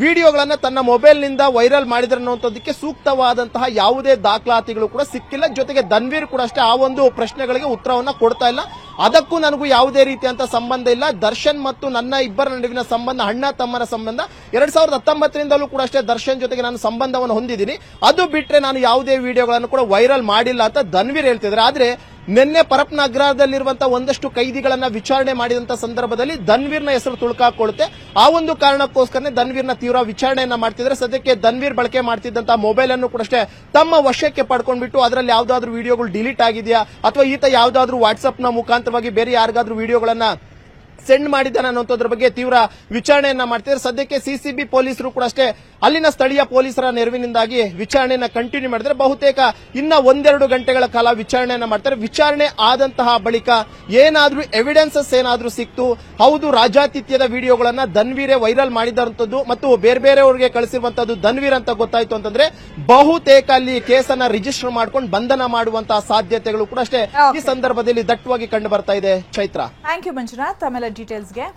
ವಿಡಿಯೋಗಳನ್ನ ತನ್ನ ಮೊಬೈಲ್ ನಿಂದ ವೈರಲ್ ಮಾಡಿದ್ರೆ ಅನ್ನುವಂಥದ್ದಕ್ಕೆ ಸೂಕ್ತವಾದಂತಹ ಯಾವುದೇ ದಾಖಲಾತಿಗಳು ಕೂಡ ಸಿಕ್ಕಿಲ್ಲ. ಜೊತೆಗೆ ಧನ್ವೀರ್ ಕೂಡ ಅಷ್ಟೇ ಆ ಒಂದು ಪ್ರಶ್ನೆಗಳಿಗೆ ಉತ್ತರವನ್ನ ಕೊಡ್ತಾ ಇಲ್ಲ. ಅದಕ್ಕೂ ನನಗೂ ಯಾವುದೇ ರೀತಿಯಂತ ಸಂಬಂಧ ಇಲ್ಲ. ದರ್ಶನ್ ಮತ್ತು ನನ್ನ ಇಬ್ಬರ ನಡುವಿನ ಸಂಬಂಧ ಅಣ್ಣ ತಮ್ಮನ ಸಂಬಂಧ 2019ರಿಂದಲೂ ಕೂಡ ಅಷ್ಟೇ ದರ್ಶನ್ ಜೊತೆಗೆ ನಾನು ಸಂಬಂಧವನ್ನು ಹೊಂದಿದ್ದೀನಿ. ಅದು ಬಿಟ್ರೆ ನಾನು ಯಾವುದೇ ವಿಡಿಯೋಗಳನ್ನು ಕೂಡ ವೈರಲ್ ಮಾಡಿಲ್ಲ ಅಂತ ಧನ್ವೀರ್ ಹೇಳ್ತಿದ್ದಾರೆ. ಆದ್ರೆ ನಿನ್ನೆ ಪರಪ್ನ ಅಗ್ರಹಾರದಲ್ಲಿರುವಂತಹ ಒಂದಷ್ಟು ಕೈದಿಗಳನ್ನ ವಿಚಾರಣೆ ಮಾಡಿದಂತ ಸಂದರ್ಭದಲ್ಲಿ ಧನ್ವೀರ್ನ ಹೆಸರು ತುಳುಕಾಕೊಳ್ಳುತ್ತೆ. ಆ ಒಂದು ಕಾರಣಕ್ಕೋಸ್ಕರನೇ ಧನ್ವೀರ್ನ ತೀವ್ರ ವಿಚಾರಣೆಯನ್ನ ಮಾಡ್ತಿದ್ರೆ. ಸದ್ಯಕ್ಕೆ ಧನ್ವೀರ್ ಬಳಕೆ ಮಾಡ್ತಿದ್ದಂತಹ ಮೊಬೈಲ್ ಅನ್ನು ಕೂಡ ಅಷ್ಟೇ ತಮ್ಮ ವಶಕ್ಕೆ ಪಡ್ಕೊಂಡ್ಬಿಟ್ಟು ಅದರಲ್ಲಿ ಯಾವ್ದಾದ್ರು ವಿಡಿಯೋಗಳು ಡಿಲೀಟ್ ಆಗಿದೆಯಾ ಅಥವಾ ಈತ ಯಾವ್ದಾದ್ರು ವಾಟ್ಸ್ಆಪ್ ನ ಮುಖಾಂತರವಾಗಿ ಬೇರೆ ಯಾರಿಗಾದ್ರೂ ವಿಡಿಯೋಗಳನ್ನ ಸೆಂಡ್ ಮಾಡಿದ್ದಾನೆ ಅನ್ನೋದ್ರ ಬಗ್ಗೆ ತೀವ್ರ ವಿಚಾರಣೆಯನ್ನ ಮಾಡ್ತಿದ್ದಾರೆ. ಸದ್ಯಕ್ಕೆ ಸಿಸಿಬಿ ಪೊಲೀಸರು ಕೂಡ ಅಷ್ಟೇ ಅಲ್ಲಿನ ಸ್ಥಳೀಯ ಪೊಲೀಸರ ನೆರವಿನಿಂದಾಗಿ ವಿಚಾರಣೆಯನ್ನ ಕಂಟಿನ್ಯೂ ಮಾಡಿದ್ರೆ ಬಹುತೇಕ ಇನ್ನ 1-2 ಗಂಟೆಗಳ ಕಾಲ ವಿಚಾರಣೆಯನ್ನ ಮಾಡ್ತಾರೆ. ವಿಚಾರಣೆ ಆದಂತಹ ಬಳಿಕ ಏನಾದ್ರೂ ಎವಿಡೆನ್ಸಸ್ ಏನಾದ್ರೂ ಸಿಕ್ತು, ಹೌದು ರಾಜಾತಿಥ್ಯದ ವಿಡಿಯೋಗಳನ್ನ ಧನ್ವೀರೇ ವೈರಲ್ ಮಾಡಿದಂತದ್ದು ಮತ್ತು ಬೇರೆ ಬೇರೆಯವರಿಗೆ ಕಳಿಸಿರುವಂತದ್ದು ಧನ್ವೀರ್ ಅಂತ ಗೊತ್ತಾಯ್ತು ಅಂತಂದ್ರೆ ಬಹುತೇಕ ಅಲ್ಲಿ ಕೇಸನ್ನ ರಿಜಿಸ್ಟರ್ ಮಾಡ್ಕೊಂಡು ಬಂಧನ ಮಾಡುವಂತಹ ಸಾಧ್ಯತೆಗಳು ಕೂಡ ಅಷ್ಟೇ ಈ ಸಂದರ್ಭದಲ್ಲಿ ದಟ್ಟವಾಗಿ ಕಂಡು ಬರ್ತಾ ಇದೆ. Chaitra, thank you Manjunath. ಆಮೇಲೆ ಡೀಟೇಲ್ಸ್ಗೆ